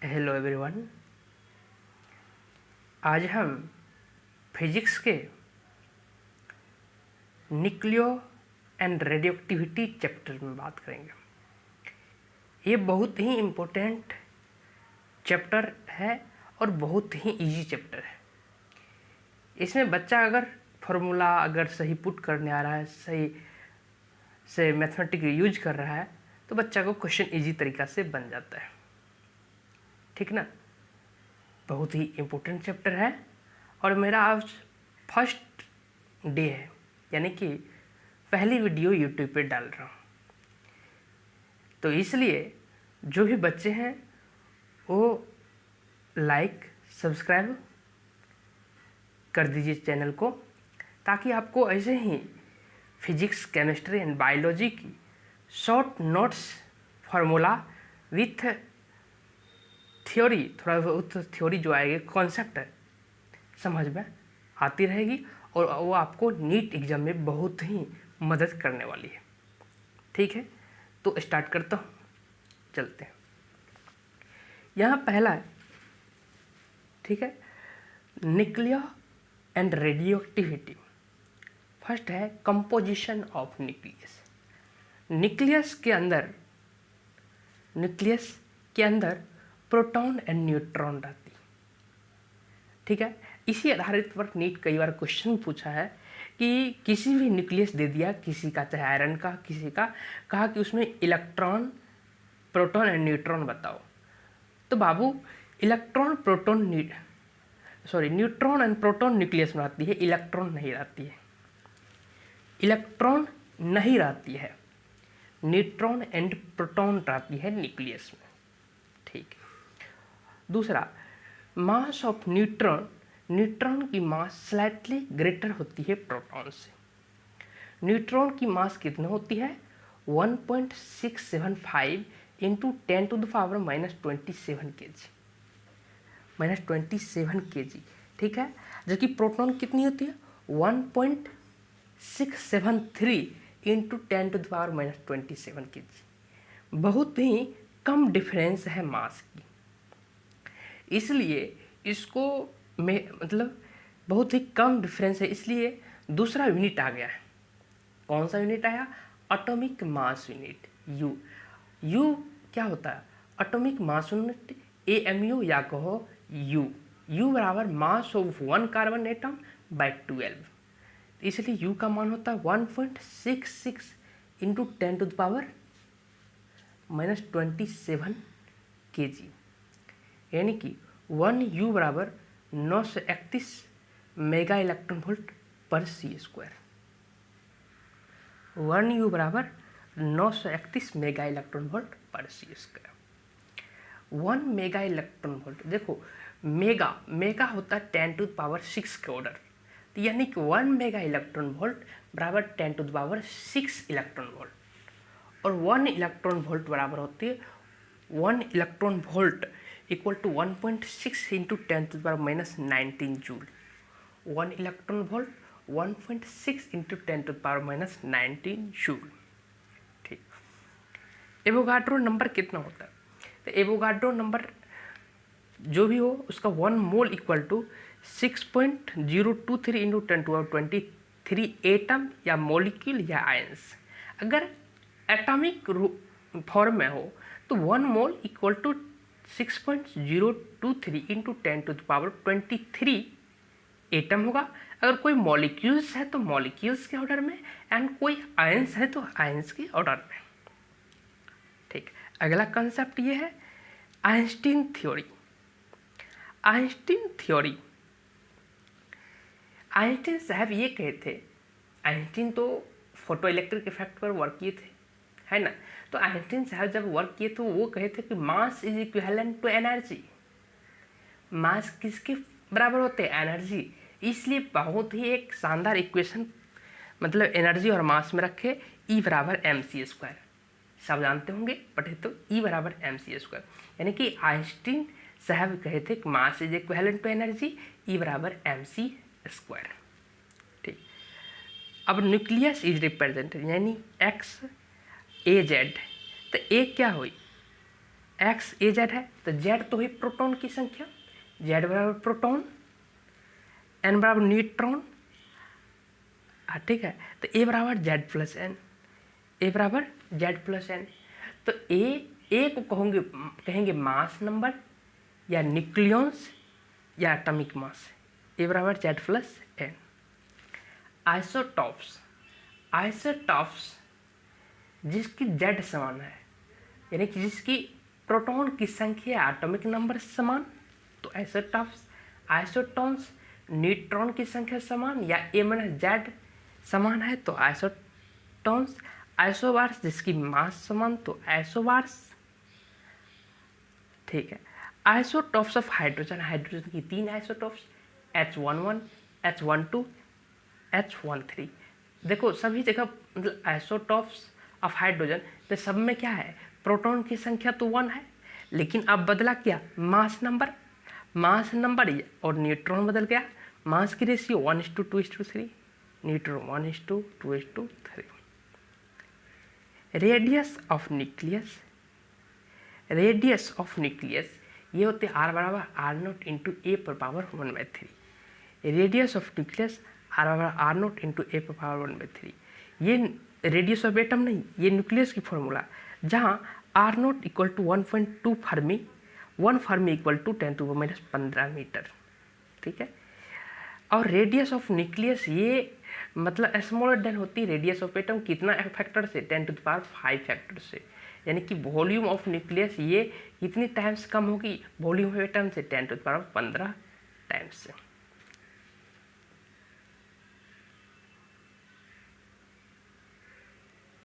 Hello everyone. आज हम physics के न्यूक्लियो एंड रेडियोएक्टिविटी चैप्टर में बात करेंगे। ये बहुत ही इम्पोर्टेंट चैप्टर है और बहुत ही इजी चैप्टर है। इसमें बच्चा अगर फार्मूला अगर सही पुट करने आ रहा है, सही से मैथमेटिक यूज कर रहा है, तो बच्चा को क्वेश्चन इजी तरीक़ा से बन जाता है। ठीक ना। बहुत ही इम्पोर्टेंट चैप्टर है और मेरा आज फर्स्ट डे है, यानी कि पहली वीडियो यूट्यूब पे डाल रहा हूँ। तो इसलिए जो भी बच्चे हैं वो लाइक सब्सक्राइब कर दीजिए चैनल को, ताकि आपको ऐसे ही फिजिक्स, केमिस्ट्री एंड बायोलॉजी की short notes, formula with theory, थोड़ा बहुत थ्योरी जो आएगी, कॉन्सेप्ट समझ में आती रहेगी और वो आपको नीट एग्जाम में बहुत ही मदद करने वाली है। ठीक है, तो स्टार्ट करता हूँ, चलते हैं। यहाँ पहला है, ठीक है, न्यूक्लियो एंड रेडियोएक्टिविटी। फर्स्ट है कंपोजिशन ऑफ न्यूक्लियस। न्यूक्लियस के अंदर प्रोटॉन एंड न्यूट्रॉन रहती है। ठीक है, इसी आधारित पर नीट कई बार क्वेश्चन पूछा है कि किसी भी न्यूक्लियस दे दिया, किसी का चाहे आयरन का, किसी का, कहा कि उसमें इलेक्ट्रॉन, प्रोटॉन एंड न्यूट्रॉन बताओ। तो बाबू न्यूट्रॉन एंड प्रोटॉन न्यूक्लियस में आती है, इलेक्ट्रॉन नहीं रहती है। इलेक्ट्रॉन नहीं रहती है, न्यूट्रॉन एंड प्रोटॉन रहती है न्यूक्लियस में। ठीक है। दूसरा, मास ऑफ न्यूट्रॉन। न्यूट्रॉन की मास स्लाइटली ग्रेटर होती है प्रोटॉन से। न्यूट्रॉन की मास कितनी होती है? 1.675 into 10 to the power -27 kg, -27 kg। ठीक है, जबकि प्रोटॉन कितनी होती है? 1.673 into 10 to the power -27 kg। बहुत ही कम डिफरेंस है मास की, इसलिए इसको मतलब बहुत ही कम डिफरेंस है, इसलिए दूसरा यूनिट आ गया है। कौन सा यूनिट आया? Atomic mass unit, you. You क्या होता है? एटॉमिक मास यूनिट, AMU या कहो यू। यू बराबर mass of 1 carbon atom by 12, इसलिए यू का मान होता है 1.66 into 10 to the power -27 kg, यानी कि 1U बराबर 931 मेगा इलेक्ट्रॉन वोल्ट पर C²। 1U बराबर 931 मेगा इलेक्ट्रॉन वोल्ट पर C²। 1 मेगा इलेक्ट्रॉन वोल्ट, देखो मेगा होता है 10 टू द पावर 6 के ऑर्डर, तो यानी कि 1 मेगा इलेक्ट्रॉन वोल्ट बराबर 10 टू द पावर 6 इलेक्ट्रॉन वोल्ट, और 1 इलेक्ट्रॉन वोल्ट बराबर होती है 1 electron volt equal to 1.6 into 10 to the power -19 joule. 1 electron volt 1.6 into 10 to the power -19 जूल। ठीक, एवोगाड्रो नंबर कितना होता है? तो एवोगाड्रो नंबर जो भी हो उसका 1 mole equal to 6.023 into 10 to power 23 atom या मॉलिक्यूल या आयंस। अगर एटॉमिक फॉर्म में हो तो 1 mole equal to 6.023 into 10 to the power 23 atom होगा। अगर कोई मॉलिक्यूल्स है तो मॉलिक्यूल्स के ऑर्डर में, एंड कोई आयंस है तो आयंस के ऑर्डर में। ठीक, अगला कंसेप्ट ये है आइंस्टीन थ्योरी। आइंस्टीन साहब ये कहे थे, आइंस्टीन तो फोटो इलेक्ट्रिक इफेक्ट पर वर्क किए थे, है ना। तो आइंस्टीन साहब जब वर्क किए तो वो कहे थे कि mass is equivalent to energy. Mass किसके बराबर होते हैं? एनर्जी। इसलिए बहुत ही एक शानदार इक्वेशन, मतलब एनर्जी और मास में रखे, E बराबर mc²। सब जानते होंगे, पढ़े तो, E बराबर mc², यानी कि आइंस्टीन साहब कहे थे कि mass is equivalent to energy, E बराबर mc²। ठीक, अब न्यूक्लियस इज रिप्रेजेंटेड, यानी XAZ। तो ए क्या हुई? एक्स ए जेड है तो जेड तो हुई प्रोटॉन की संख्या, जेड बराबर प्रोटॉन, एन बराबर न्यूट्रॉन, ठीक है। तो ए बराबर जेड प्लस एन, ए बराबर जेड प्लस एन। तो ए को कहेंगे मास नंबर या न्यूक्लियॉन्स या एटॉमिक मास, ए बराबर Z plus N. Isotopes, isotopes जिसकी जेड समान है, यानी कि जिसकी प्रोटॉन की संख्या एटॉमिक नंबर समान, तो आइसोटॉप्स। आइसोटॉन्स न्यूट्रॉन की संख्या समान या ए माइनस जेड समान है तो आइसोटॉन्स। आइसोबार्स जिसकी मास समान तो आइसोबार्स, ठीक है। आइसोटॉप्स ऑफ हाइड्रोजन, हाइड्रोजन की 3 आइसोटॉप्स H11, H12, H13। देखो सभी जगह मतलब आइसोटॉप्स ऑफ हाइड्रोजन तो सब में क्या है, प्रोटॉन की संख्या तो 1 है, लेकिन अब बदला क्या, मास नंबर, मास नंबर और न्यूट्रॉन बदल गया। मास की ratio 1:2:3, neutron 1:2:3। Radius of nucleus, radius of nucleus ये होते आर बराबर आर नोट इंटू ए पर power 1/3। Radius of nucleus R बराबर आर नोट इंटू ए पर पावर 1/3। ये रेडियस ऑफ एटम नहीं, ये न्यूक्लियस की फॉर्मूला, जहाँ R naught equal to 1.2 fermi, 1 fermi equal to 10⁻15 metre, ठीक है। और रेडियस ऑफ न्यूक्लियस ये मतलब स्मॉलर देन होती है रेडियस ऑफ एटम, कितना फैक्टर से, 10⁵ फैक्टर से, यानी कि वॉल्यूम ऑफ न्यूक्लियस ये कितनी टाइम्स कम होगी वॉल्यूम ऑफ एटम से, 10⁻15 टाइम्स से।